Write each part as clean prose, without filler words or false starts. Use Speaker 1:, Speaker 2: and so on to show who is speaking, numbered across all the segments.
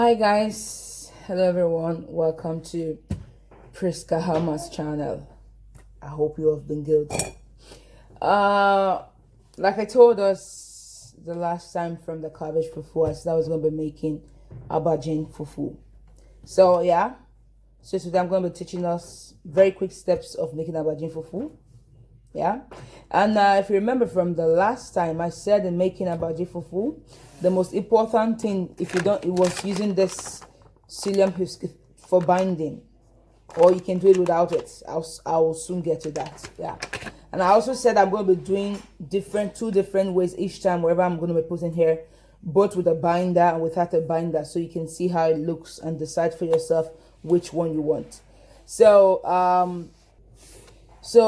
Speaker 1: Hi guys, hello everyone, welcome to Priska Hama's channel. I hope you have been good. Like I told us the last time from the cabbage fufu, I said I was going to be making aubergine fufu. So yeah, so today I'm going to be teaching us very quick steps of making aubergine fufu. Yeah, and if you remember from the last time, I said in making aubergine fufu, the most important thing, if you don't, it was using this psyllium husk for binding, or you can do it without it. I'll soon get to that. Yeah, and I also said I'm going to be doing two different ways each time wherever I'm going to be putting here, both with a binder and without a binder, so you can see how it looks and decide for yourself which one you want. So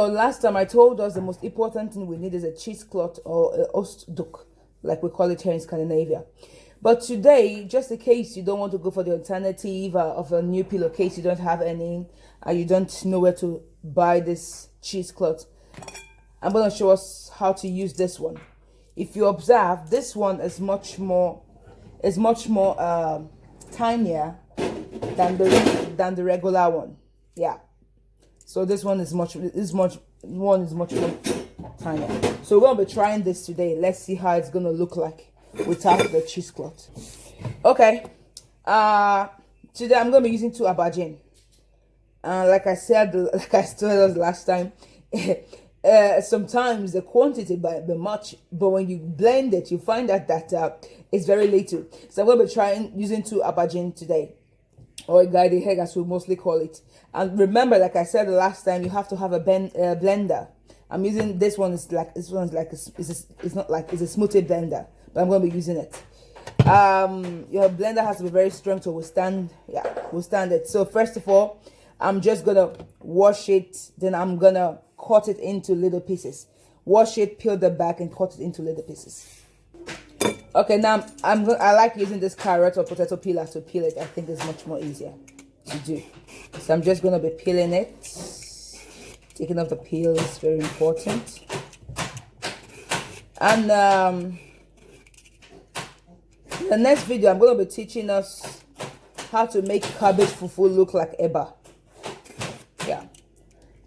Speaker 1: last time I told us the most important thing we need is a cheesecloth or a ostduk, like we call it here in Scandinavia. But today, just in case you don't want to go for the alternative of a new pillowcase, you don't have any, and you don't know where to buy this cheesecloth, I'm going to show us how to use this one. If you observe, this one is much more tinier than the regular one. Yeah. So this one is much more tinier. So we're gonna be trying this today. Let's see how it's gonna look like without the cheesecloth. Okay. Today I'm gonna be using 2 aubergine. Like I told us last time, sometimes the quantity might be much, but when you blend it, you find that it's very little. So I'm gonna be using 2 aubergine today, or a guided egg as we mostly call it. And remember, like I said the last time, you have to have a blender. I'm using this one. It's not like it's a smoothie blender, but I'm going to be using it. Your blender has to be very strong to withstand it. So first of all, I'm just gonna wash it. Then I'm gonna cut it into little pieces. Wash it, peel the back, and cut it into little pieces. Okay, now I like using this carrot or potato peeler to peel it. I think it's much more easier to do. So I'm just going to be peeling it. Taking off the peel is very important. And the next video, I'm going to be teaching us how to make cabbage fufu look like eba. Yeah.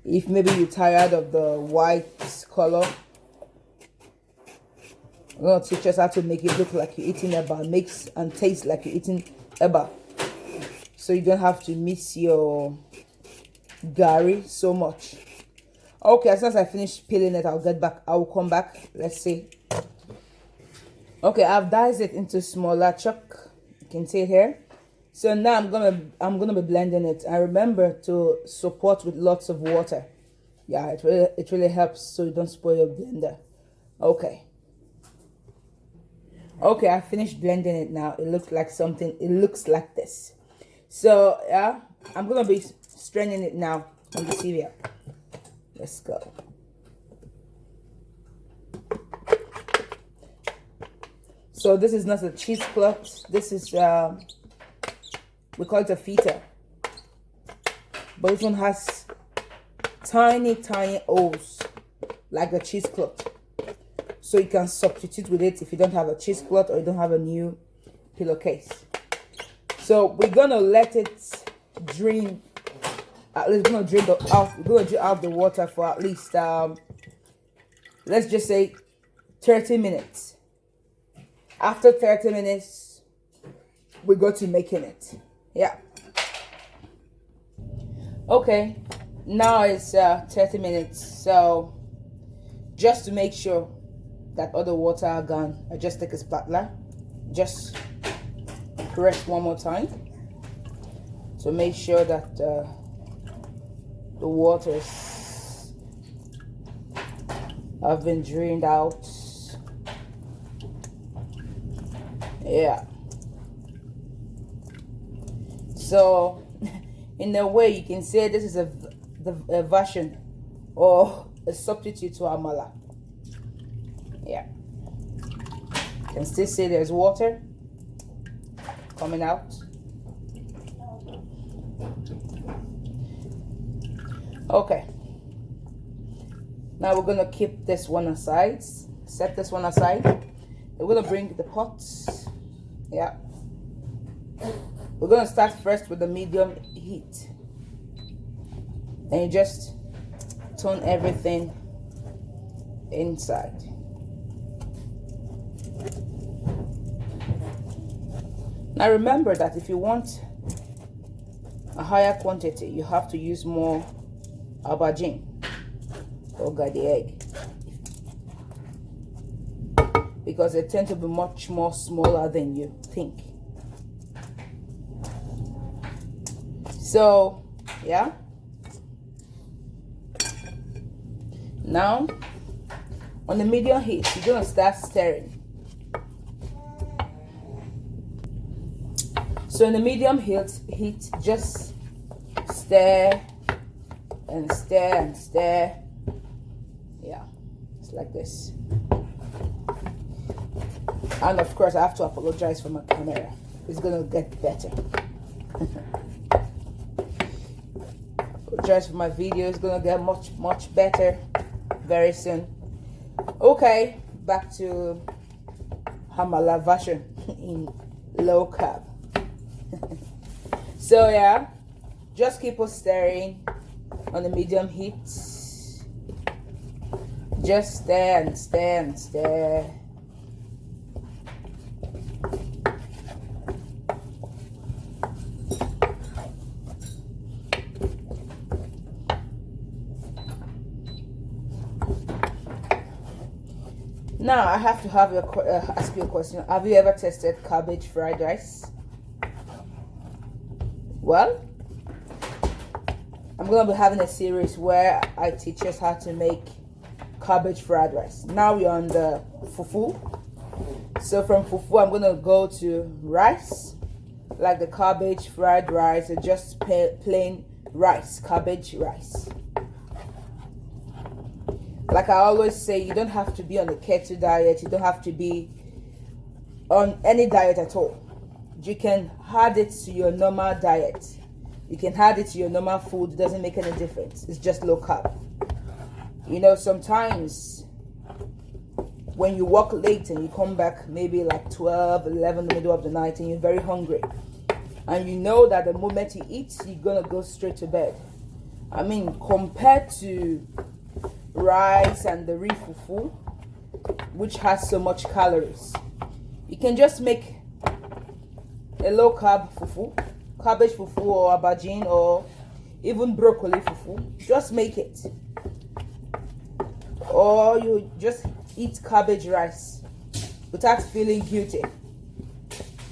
Speaker 1: If maybe you're tired of the white color, I'm going to teach us how to make it look like you're eating eba. Makes and taste like you're eating eba. So you don't have to miss your gari so much. Okay, as soon as I finish peeling it, I'll come back. Let's see. Okay, I've diced it into smaller chunk. You can see it here. So now I'm gonna be blending it. And remember to support with lots of water. Yeah, it really helps so you don't spoil your blender. Okay, I finished blending it now. It looks like this. So yeah, I'm gonna be straining it now on the stevia. Let's go. So this is not a cheesecloth. This is we call it a feta, but this one has tiny holes like a cheesecloth. So you can substitute with it if you don't have a cheesecloth or you don't have a new pillowcase. So we're gonna let it drain. We're gonna drain out the water for at least let's just say 30 minutes. After 30 minutes, we go to making it. Yeah. Okay. Now it's 30 minutes. So just to make sure that all the water are gone, I just take a spatula, just press one more time to make sure that the waters have been drained out. Yeah. So in a way, you can say this is a version or a substitute to amala. Yeah. You can still see there's water coming out. Okay, now we're gonna keep this one aside, set this one aside. We're gonna bring the pots. Yeah, We're going to start first with the medium heat. And you just turn everything inside. Now remember that if you want a higher quantity, you have to use more aubergine or garden egg, because they tend to be much more smaller than you think. So yeah, now on the medium heat you're going to start stirring. So in the medium heat, just stir and stir and stir. Yeah, it's like this. And of course I have to apologize for my camera. It's gonna get better. Apologize for my video. It's gonna get much better very soon. Okay, back to Hamala version in low carb. So yeah, just keep on stirring on the medium heat. Just stir and stir and stir. Now I have to ask you a question. Have you ever tested cabbage fried rice? Well, I'm going to be having a series where I teach us how to make cabbage fried rice. Now we're on the fufu. So from fufu, I'm going to go to rice, like the cabbage fried rice, or just plain rice, cabbage rice. Like I always say, you don't have to be on a keto diet. You don't have to be on any diet at all. You can add it to your normal diet. You can add it to your normal food. It doesn't make any difference. It's just low carb. You know, sometimes when you work late and you come back maybe like 12, 11 in the middle of the night and you're very hungry, and you know that the moment you eat, you're going to go straight to bed. I mean, compared to rice and the real fufu, which has so much calories, you can just make a low carb fufu, cabbage fufu, or aubergine, or even broccoli fufu. Just make it. Or you just eat cabbage rice without feeling guilty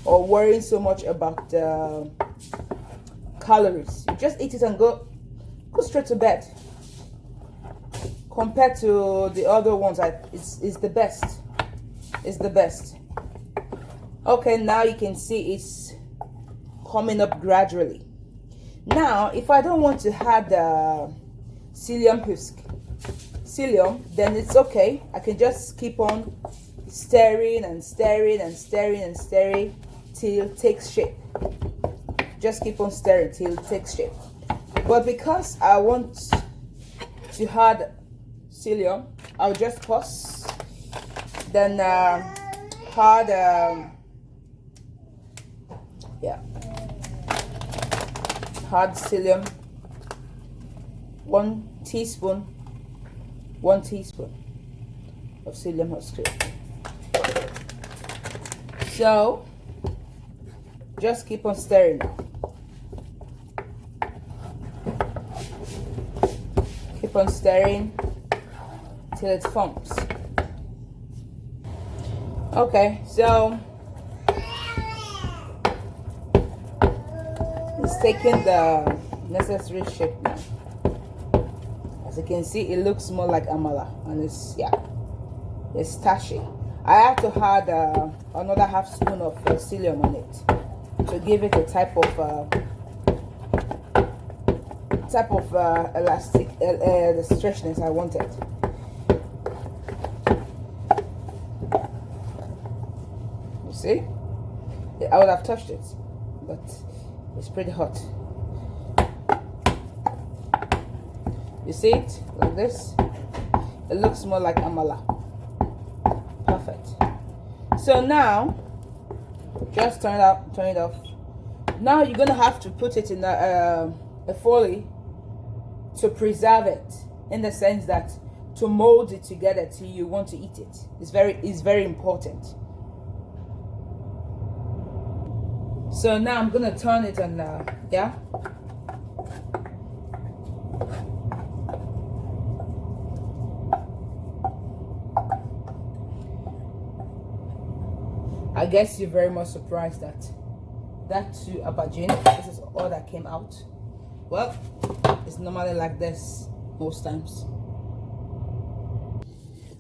Speaker 1: or worrying so much about the calories. You just eat it and go straight to bed. Compared to the other ones, it's the best. It's the best. Okay, now you can see it's coming up gradually. Now, if I don't want to add the psyllium husk, then it's okay. I can just keep on stirring and stirring and stirring and stirring till it takes shape. Just keep on stirring till it takes shape. But because I want to add psyllium, I'll just pause. Then add hard psyllium, 1 teaspoon of psyllium husk. So just keep on stirring. Keep on stirring till it forms. Okay, so it's taking the necessary shape now. As you can see, it looks more like amala, and it's starchy. I have to add another half spoon of psyllium on it to give it a type of elastic, the stretchiness I wanted. You see, I would have touched it, but it's pretty hot. You see it like this? It looks more like amala. Perfect. So now, just turn it off. Now you're gonna have to put it in a foley to preserve it, in the sense that to mold it together till you want to eat it. It's very important. So now I'm gonna turn it on now. Yeah. I guess you're very much surprised that too, aubergine, this is all that came out. Well, it's normally like this most times.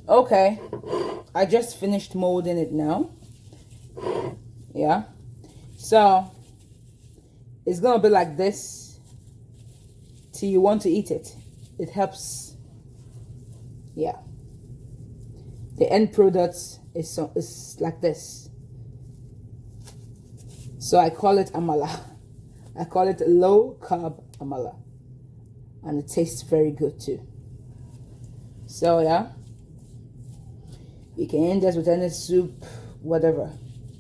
Speaker 1: Okay, I just finished molding it now. Yeah, so it's gonna be like this till you want to eat it. It helps. Yeah, the end product is like this. So I call it amala. I call it low carb amala, and it tastes very good too. So yeah, you can end this with any soup, whatever.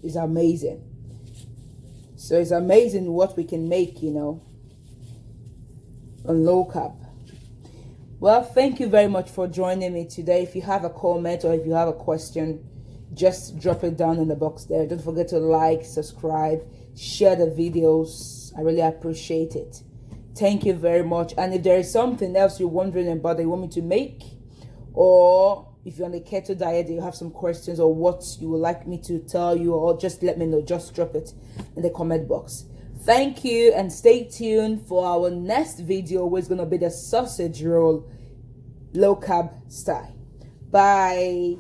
Speaker 1: It's amazing. So it's amazing what we can make, you know, on low carb. Well, thank you very much for joining me today. If you have a comment or if you have a question, just drop it down in the box there. Don't forget to like, subscribe, share the videos. I really appreciate it. Thank you very much. And if there is something else you're wondering about that you want me to make, or if you're on a keto diet, you have some questions or what you would like me to tell you, or just let me know. Just drop it in the comment box. Thank you, and stay tuned for our next video, which is going to be the sausage roll low carb style. Bye.